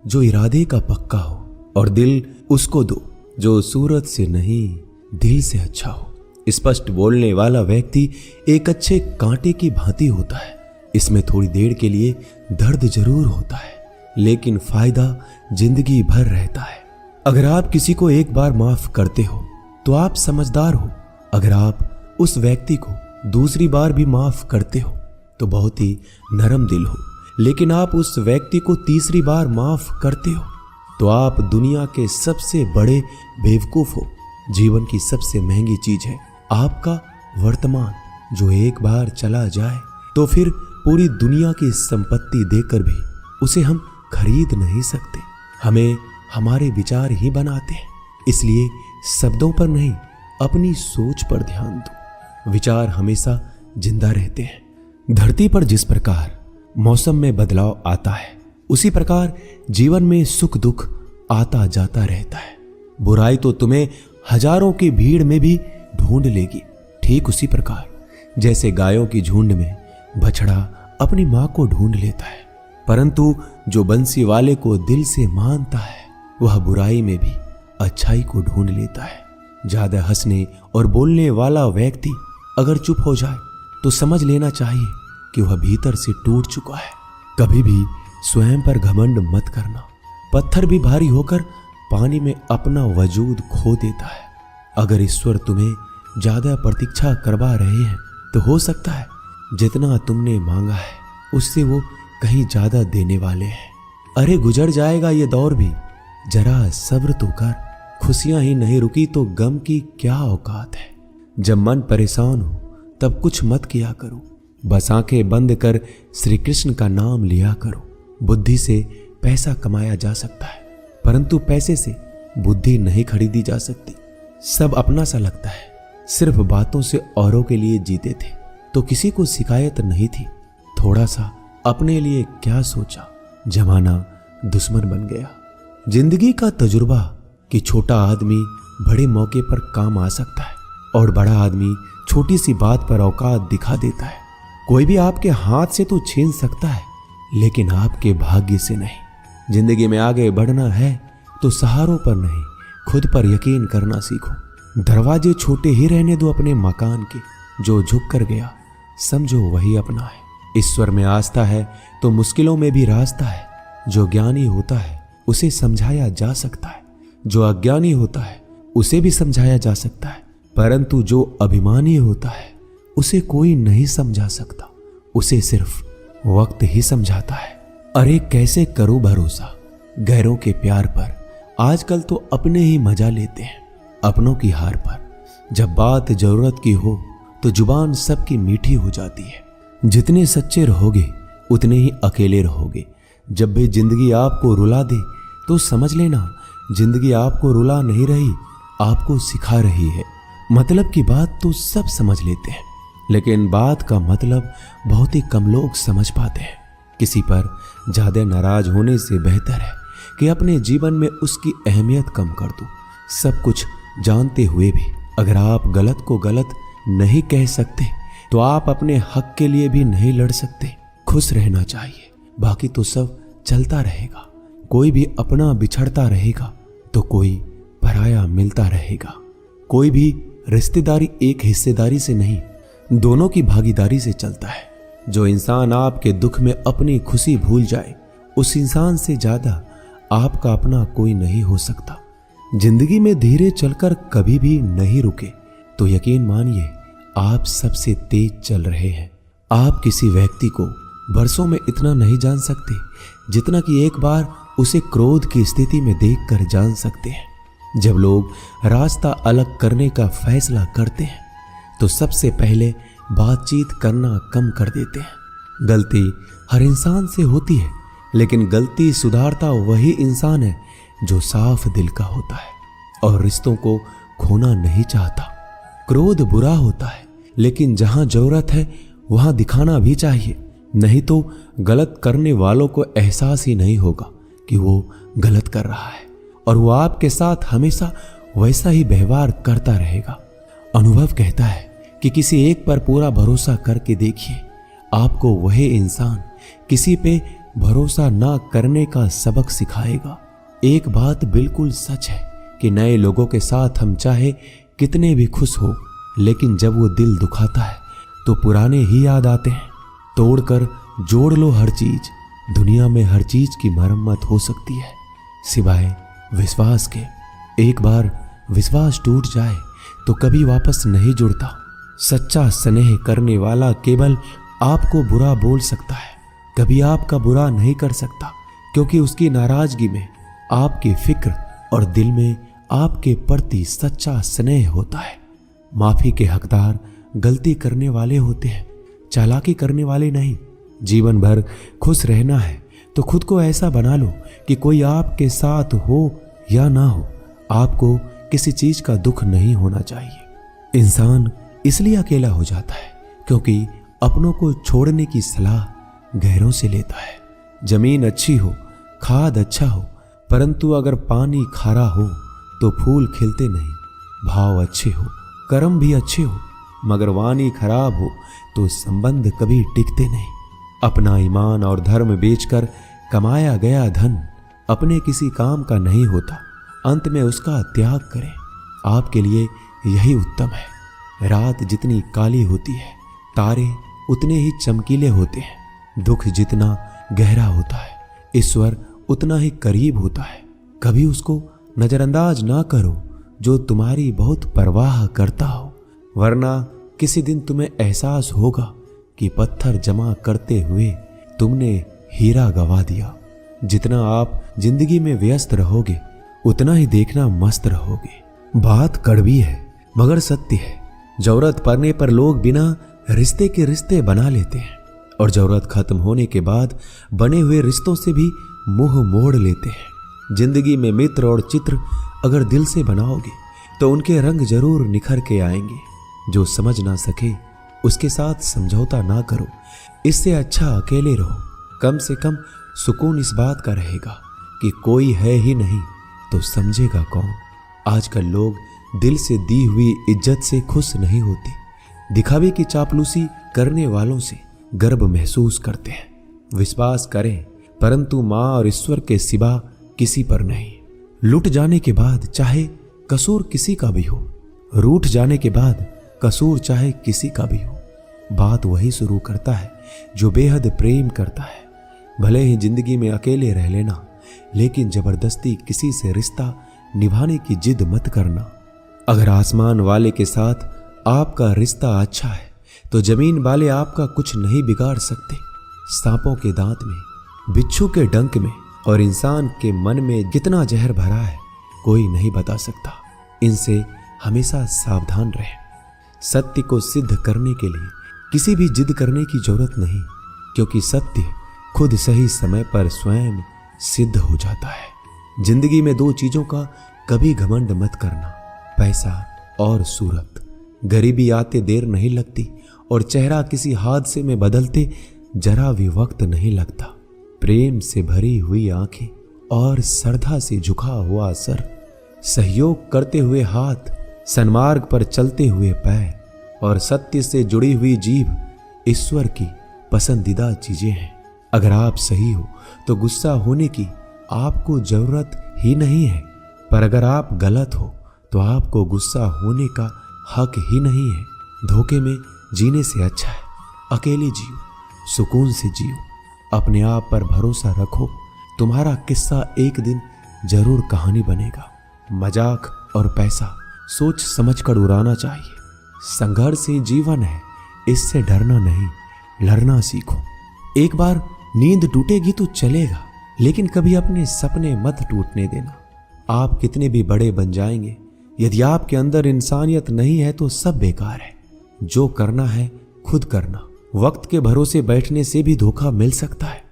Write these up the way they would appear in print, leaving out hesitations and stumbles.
जो इरादे का पक्का हो, और दिल उसको दो जो सूरत से नहीं दिल से अच्छा हो। स्पष्ट बोलने वाला व्यक्ति एक अच्छे कांटे की भांति होता है। इसमें थोड़ी देर के लिए दर्द जरूर होता है, लेकिन फायदा जिंदगी भर रहता है। अगर आप किसी को एक बार माफ करते हो तो आप समझदार हो। अगर आप उस व्यक्ति को दूसरी बार भी माफ करते हो तो बहुत ही नरम दिल हो। लेकिन आप उस व्यक्ति को तीसरी बार माफ करते हो तो आप दुनिया के सबसे बड़े बेवकूफ हो। जीवन की सबसे महंगी चीज है आपका वर्तमान, जो एक बार चला जाए तो फिर पूरी दुनिया की संपत्ति देकर भी उसे हम खरीद नहीं सकते। हमें हमारे विचार ही बनाते हैं, इसलिए शब्दों पर नहीं अपनी सोच पर ध्यान दो। विचार हमेशा जिंदा रहते हैं। धरती पर जिस प्रकार मौसम में बदलाव आता है, उसी प्रकार जीवन में सुख दुख आता जाता रहता है। बुराई तो तुम्हें हजारों की भीड़ में भी ढूंढ लेगी। ठीक उसी प्रकार जैसे गायों की झुंड में बछड़ा अपनी मां को ढूंढ लेता है, परंतु जो बंसी वाले को दिल से मानता है वह बुराई में भी अच्छाई को ढूंढ लेता है। ज्यादा हंसने और बोलने वाला व्यक्ति अगर चुप हो जाए तो समझ लेना चाहिए कि वह भीतर से टूट चुका है। कभी भी स्वयं पर घमंड मत करना। पत्थर भी भारी होकर पानी में अपना वजूद खो देता है। अगर ईश्वर तुम्हें ज्यादा प्रतीक्षा करवा रहे हैं तो हो सकता है जितना तुमने मांगा है उससे वो कहीं ज्यादा देने वाले हैं। अरे गुजर जाएगा ये दौर भी, जरा सब्र तो कर। खुशियां ही नहीं रुकी तो गम की क्या औकात है। जब मन परेशान हो तब कुछ मत किया करो, बस आंखें बंद कर श्री कृष्ण का नाम लिया करो। बुद्धि से पैसा कमाया जा सकता है, परंतु पैसे से बुद्धि नहीं खरीदी जा सकती। सब अपना सा लगता है। सिर्फ बातों से औरों के लिए जीते थे तो किसी को शिकायत नहीं थी। थोड़ा सा अपने लिए क्या सोचा, जमाना दुश्मन बन गया। जिंदगी का तजुर्बा कि छोटा आदमी बड़े मौके पर काम आ सकता है और बड़ा आदमी छोटी सी बात पर औकात दिखा देता है। कोई भी आपके हाथ से तो छीन सकता है, लेकिन आपके भाग्य से नहीं। जिंदगी में आगे बढ़ना है तो सहारों पर नहीं, खुद पर यकीन करना सीखो। दरवाजे छोटे ही रहने दो अपने मकान के। जो झुक कर गया समझो वही अपना है। ईश्वर में आस्था है तो मुश्किलों में भी रास्ता है। जो ज्ञानी होता है उसे समझाया जा सकता है, जो अज्ञानी होता है उसे भी समझाया जा सकता है, परंतु जो अभिमानी होता है उसे कोई नहीं समझा सकता। उसे सिर्फ वक्त ही समझाता है। अरे कैसे करो भरोसा गैरों के प्यार पर। आजकल तो अपने ही मजा लेते हैं अपनों की हार पर। जब बात जरूरत की हो तो जुबान सबकी मीठी हो जाती है। जितने सच्चे रहोगे उतने ही अकेले रहोगे। जब भी जिंदगी आपको रुला दे तो समझ लेना जिंदगी आपको रुला नहीं रही, आपको सिखा रही है। मतलब की बात तो सब समझ लेते हैं, लेकिन बात का मतलब बहुत ही कम लोग समझ पाते हैं। किसी पर ज्यादा नाराज होने से बेहतर है कि अपने जीवन में उसकी अहमियत कम कर दो। सब कुछ जानते हुए भी अगर आप गलत को गलत नहीं कह सकते तो आप अपने हक के लिए भी नहीं लड़ सकते। खुश रहना चाहिए, बाकी तो सब चलता रहेगा। कोई भी अपना बिछड़ता रहेगा तो कोई पराया मिलता रहेगा। कोई भी रिश्तेदारी एक हिस्सेदारी से नहीं, दोनों की भागीदारी से चलता है। जो इंसान आपके दुख में अपनी खुशी भूल जाए, उस इंसान से ज्यादा आपका अपना कोई नहीं हो सकता। जिंदगी में धीरे चलकर कभी भी नहीं रुके तो यकीन मानिए आप सबसे तेज चल रहे हैं। आप किसी व्यक्ति को बरसों में इतना नहीं जान सकते जितना कि एक बार उसे क्रोध की स्थिति में देखकर जान सकते हैं। जब लोग रास्ता अलग करने का फैसला करते हैं तो सबसे पहले बातचीत करना कम कर देते हैं। गलती हर इंसान से होती है, लेकिन गलती सुधारता वही इंसान है जो साफ दिल का होता है और रिश्तों को खोना नहीं चाहता। क्रोध बुरा होता है, लेकिन जहां जरूरत है वहां दिखाना भी चाहिए, नहीं तो गलत करने वालों को एहसास ही नहीं होगा कि वो गलत कर रहा है और वो आपके साथ हमेशा वैसा ही व्यवहार करता रहेगा। अनुभव कहता है कि किसी एक पर पूरा भरोसा करके देखिए, आपको वही इंसान किसी पे भरोसा ना करने का सबक सिखाएगा। एक बात बिल्कुल सच है कि नए लोगों के साथ हम चाहे कितने भी खुश हो, लेकिन जब वो दिल दुखाता है तो पुराने ही याद आते हैं। तोड़कर जोड़ लो हर चीज, दुनिया में हर चीज की मरम्मत हो सकती है सिवाय विश्वास के। एक बार विश्वास टूट जाए तो कभी वापस नहीं जुड़ता। सच्चा स्नेह करने वाला केवल आपको बुरा बोल सकता है, कभी आपका बुरा नहीं कर सकता, क्योंकि उसकी नाराजगी में आपकी फिक्र और दिल में आपके प्रति सच्चा स्नेह होता है। माफी के हकदार गलती करने वाले होते हैं, चालाकी करने वाले नहीं। जीवन भर खुश रहना है तो खुद को ऐसा बना लो कि कोई आपके साथ हो या ना हो, आपको किसी चीज का दुख नहीं होना चाहिए। इंसान इसलिए अकेला हो जाता है क्योंकि अपनों को छोड़ने की सलाह गैरों से लेता है। जमीन अच्छी हो, खाद अच्छा हो, परंतु अगर पानी खारा हो तो फूल खिलते नहीं। भाव अच्छे हो, कर्म भी अच्छे हो, मगर वाणी खराब हो तो संबंध कभी टिकते नहीं। अपना ईमान और धर्म बेचकर कमाया गया धन अपने किसी काम का नहीं होता, अंत में उसका त्याग करें। आपके लिए यही उत्तम है। रात जितनी काली होती है, तारे उतने ही चमकीले होते हैं। दुख जितना गहरा होता है, ईश्वर उतना ही करीब होता है। कभी उसको नजरअंदाज ना करो जो तुम्हारी बहुत परवाह करता हो, वरना किसी दिन तुम्हें एहसास होगा कि पत्थर जमा करते हुए तुमने हीरा गवा दिया। जितना आप जिंदगी में व्यस्त रहोगे उतना ही देखना मस्त रहोगे। बात कड़वी है मगर सत्य है। जरूरत पड़ने पर लोग बिना रिश्ते के रिश्ते बना लेते हैं और जरूरत खत्म होने के बाद बने हुए रिश्तों से भी मुंह मोड़ लेते हैं। जिंदगी में मित्र और चित्र अगर दिल से बनाओगे तो उनके रंग जरूर निखर के आएंगे। जो समझ ना सके उसके साथ समझौता ना करो, इससे अच्छा अकेले रहो। कम से कम सुकून इस बात का रहेगा कि कोई है ही नहीं तो समझेगा कौन। आजकल लोग दिल से दी हुई इज्जत से खुश नहीं होते, दिखावे की चापलूसी करने वालों से गर्व महसूस करते हैं। विश्वास करें परंतु मां और ईश्वर के सिवा किसी पर नहीं। लुट जाने के बाद चाहे कसूर किसी का भी हो, रूठ जाने के बाद कसूर चाहे किसी का भी हो, बात वही शुरू करता है जो बेहद प्रेम करता है। भले ही जिंदगी में अकेले रह लेना, लेकिन जबरदस्ती किसी से रिश्ता निभाने की जिद मत करना। अगर आसमान वाले के साथ आपका रिश्ता अच्छा है तो जमीन वाले आपका कुछ नहीं बिगाड़ सकते। सांपों के दांत में, बिच्छू के डंक में और इंसान के मन में कितना जहर भरा है कोई नहीं बता सकता। इनसे हमेशा सावधान रहें। सत्य को सिद्ध करने के लिए किसी भी जिद करने की जरूरत नहीं, क्योंकि सत्य खुद सही समय पर स्वयं सिद्ध हो जाता है। जिंदगी में दो चीजों का कभी घमंड मत करना, पैसा और सूरत। गरीबी आते देर नहीं लगती और चेहरा किसी हादसे में बदलते जरा भी वक्त नहीं लगता। प्रेम से भरी हुई आंखें और श्रद्धा से झुका हुआ सर, सहयोग करते हुए हाथ, सन्मार्ग पर चलते हुए पैर और सत्य से जुड़ी हुई जीभ ईश्वर की पसंदीदा चीजें हैं। अगर आप सही हो तो गुस्सा होने की आपको जरूरत ही नहीं है, पर अगर आप गलत हो तो आपको गुस्सा होने का हक ही नहीं है। धोखे में जीने से अच्छा है अकेले जियो, सुकून से जियो, अपने आप पर भरोसा रखो। तुम्हारा किस्सा एक दिन जरूर कहानी बनेगा। मजाक और पैसा सोच समझकर उड़ाना चाहिए। संघर्ष ही जीवन है, इससे डरना नहीं, लड़ना सीखो। एक बार नींद टूटेगी तो चलेगा, लेकिन कभी अपने सपने मत टूटने देना। आप कितने भी बड़े बन जाएंगे, यदि आपके अंदर इंसानियत नहीं है तो सब बेकार है। जो करना है खुद करना। वक्त के भरोसे बैठने से भी धोखा मिल सकता है।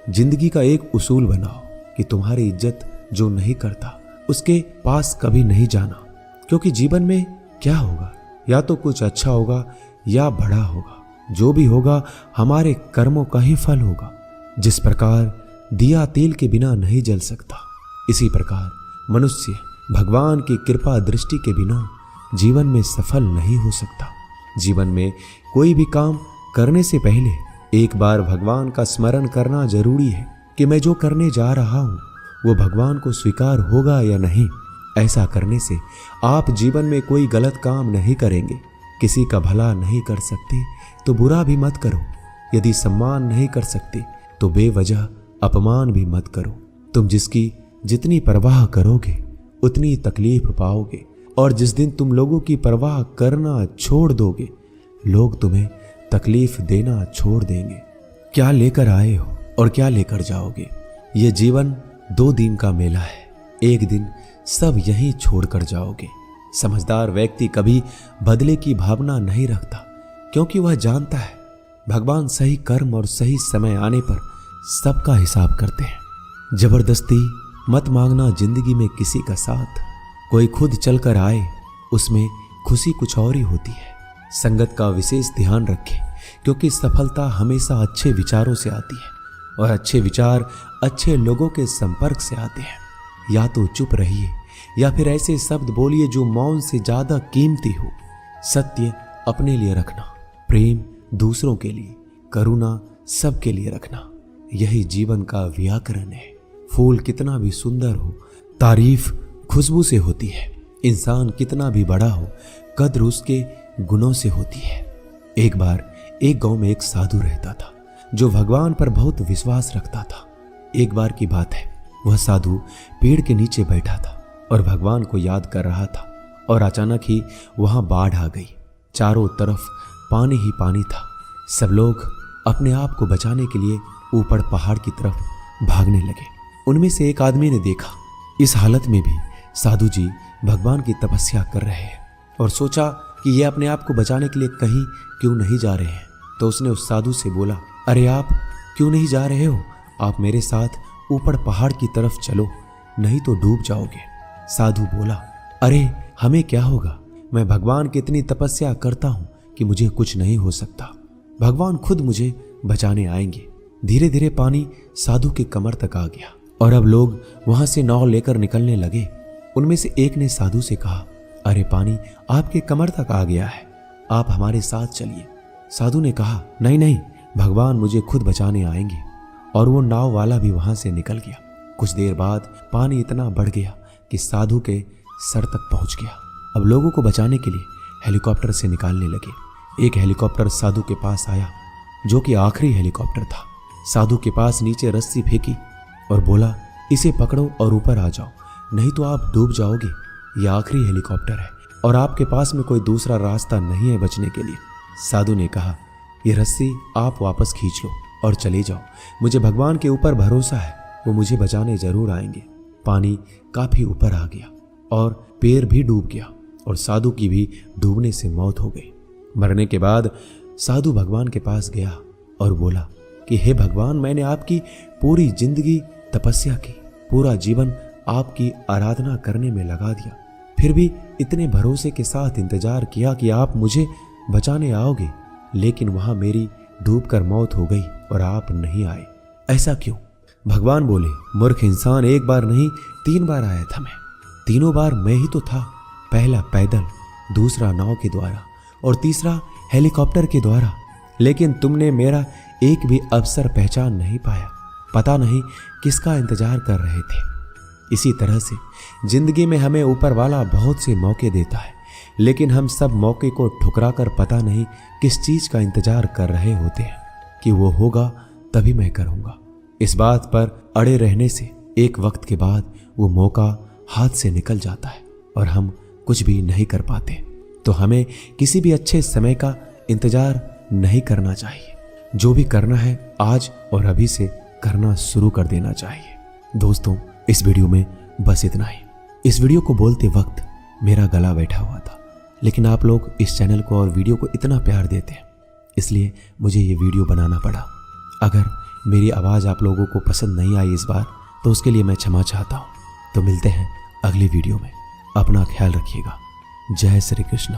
जिंदगी का एक उसूल बनाओ कि तुम्हारी इज्जत जो नहीं करता उसके पास कभी नहीं जाना, क्योंकि जीवन में क्या होगा, या तो कुछ अच्छा होगा या बड़ा होगा। जो भी होगा हमारे कर्मों का ही फल होगा। जिस प्रकार दिया तेल के बिना नहीं जल सकता, इसी प्रकार मनुष्य भगवान की कृपा दृष्टि के बिना जीवन में सफल नहीं हो सकता। जीवन में कोई भी काम करने से पहले एक बार भगवान का स्मरण करना जरूरी है कि मैं जो करने जा रहा हूं वो भगवान को स्वीकार होगा या नहीं। ऐसा करने से आप जीवन में कोई गलत काम नहीं करेंगे। किसी का भला नहीं कर सकते तो बुरा भी मत करो। यदि सम्मान नहीं कर सकते तो बेवजह अपमान भी मत करो। तुम जिसकी जितनी परवाह करोगे उतनी तकलीफ पाओगे, और जिस दिन तुम लोगों की परवाह करना छोड़ दोगे लोग तुम्हें तकलीफ देना छोड़ देंगे। क्या लेकर आए हो और क्या लेकर जाओगे? ये जीवन 2 दिन का मेला है। एक दिन सब यहीं छोड़कर जाओगे। समझदार व्यक्ति कभी बदले की भावना नहीं रखता, क्योंकि वह जानता है भगवान सही कर्म और सही समय आने पर सबका हिसाब करते हैं। जबरदस्ती मत मांगना जिंदगी में किसी का साथ। कोई खुद चलकर आए उसमें खुशी कुछ और ही होती है। संगत का विशेष ध्यान रखें, क्योंकि सफलता हमेशा अच्छे विचारों से आती है और अच्छे विचार अच्छे लोगों के संपर्क से आते हैं। या तो चुप रहिए या फिर ऐसे शब्द बोलिए जो मौन से ज्यादा कीमती हो। सत्य अपने लिए रखना, प्रेम दूसरों के लिए, करुणा सबके लिए रखना, यही जीवन का व्याकरण है। फूल कितना भी सुंदर हो, तारीफ खुशबू से होती है। इंसान कितना भी बड़ा हो, कद्र उसके गुणों से होती है। एक बार एक गांव में एक साधु रहता था जो भगवान पर बहुत विश्वास रखता था। एक बार की बात है, वह साधु पेड़ के नीचे बैठा था और भगवान को याद कर रहा था, और अचानक ही वहां बाढ़ आ गई। चारों तरफ पानी ही पानी था। सब लोग अपने आप को बचाने के लिए ऊपर पहाड़ की तरफ भागने लगे। उनमें से एक आदमी ने देखा इस हालत में भी साधु जी भगवान की तपस्या कर रहे हैं, और सोचा कि ये अपने आप को बचाने के लिए कहीं क्यों नहीं जा रहे हैं। तो उसने उस साधु से बोला, अरे आप क्यों नहीं जा रहे हो? आप मेरे साथ ऊपर पहाड़ की तरफ चलो, नहीं तो डूब जाओगे। साधु बोला, अरे हमें क्या होगा? मैं भगवान की इतनी तपस्या करता हूं कि मुझे कुछ नहीं हो सकता। भगवान खुद मुझे बचाने आएंगे। धीरे धीरे पानी साधु के कमर तक आ गया और अब लोग वहां से नाव लेकर निकलने लगे। उनमें से एक ने साधु से कहा, अरे पानी आपके कमर तक आ गया है, आप हमारे साथ चलिए। साधु ने कहा, नहीं नहीं, भगवान मुझे खुद बचाने आएंगे। और वो नाव वाला भी वहां से निकल गया। कुछ देर बाद पानी इतना बढ़ गया कि साधु के सर तक पहुंच गया। अब लोगों को बचाने के लिए हेलीकॉप्टर से निकालने लगे। एक हेलीकॉप्टर साधु के पास आया, जो कि आखिरी हेलीकॉप्टर था। साधु के पास नीचे रस्सी फेंकी और बोला, इसे पकड़ो और ऊपर आ जाओ, नहीं तो आप डूब जाओगे। यह आखिरी हेलीकॉप्टर है और आपके पास में कोई दूसरा रास्ता नहीं है बचने के लिए। साधु ने कहा, ये रस्सी आप वापस खींच लो और चले जाओ। मुझे भगवान के ऊपर भरोसा है, वो मुझे बचाने जरूर आएंगे। पानी काफी ऊपर आ गया और पैर भी डूब गया और साधु की भी डूबने से मौत हो गई। मरने के बाद साधु भगवान के पास गया और बोला कि हे भगवान, मैंने आपकी पूरी जिंदगी तपस्या की, पूरा जीवन आपकी आराधना करने में लगा दिया, फिर भी इतने भरोसे के साथ इंतजार किया कि आप मुझे बचाने आओगे, लेकिन वहां मेरी डूबकर मौत हो गई और आप नहीं आए। ऐसा क्यों? भगवान बोले, मूर्ख इंसान, एक बार नहीं 3 बार आया था मैं। तीनों बार मैं ही तो था। पहला पैदल, दूसरा नाव के द्वारा और तीसरा हेलीकॉप्टर के द्वारा, लेकिन तुमने मेरा एक भी अवसर पहचान नहीं पाया। पता नहीं किसका इंतजार कर रहे थे। इसी तरह से जिंदगी में हमें ऊपर वाला बहुत से मौके देता है, लेकिन हम सब मौके को ठुकराकर पता नहीं किस चीज का इंतजार कर रहे होते हैं कि वो होगा तभी मैं करूंगा। इस बात पर अड़े रहने से एक वक्त के बाद वो मौका हाथ से निकल जाता है और हम कुछ भी नहीं कर पाते। तो हमें किसी भी अच्छे समय का इंतजार नहीं करना चाहिए। जो भी करना है आज और अभी से करना शुरू कर देना चाहिए। दोस्तों, इस वीडियो में बस इतना ही। इस वीडियो को बोलते वक्त मेरा गला बैठा हुआ था, लेकिन आप लोग इस चैनल को और वीडियो को इतना प्यार देते हैं, इसलिए मुझे ये वीडियो बनाना पड़ा। अगर मेरी आवाज़ आप लोगों को पसंद नहीं आई इस बार, तो उसके लिए मैं क्षमा चाहता हूँ। तो मिलते हैं अगली वीडियो में। अपना ख्याल रखिएगा। जय श्री कृष्ण।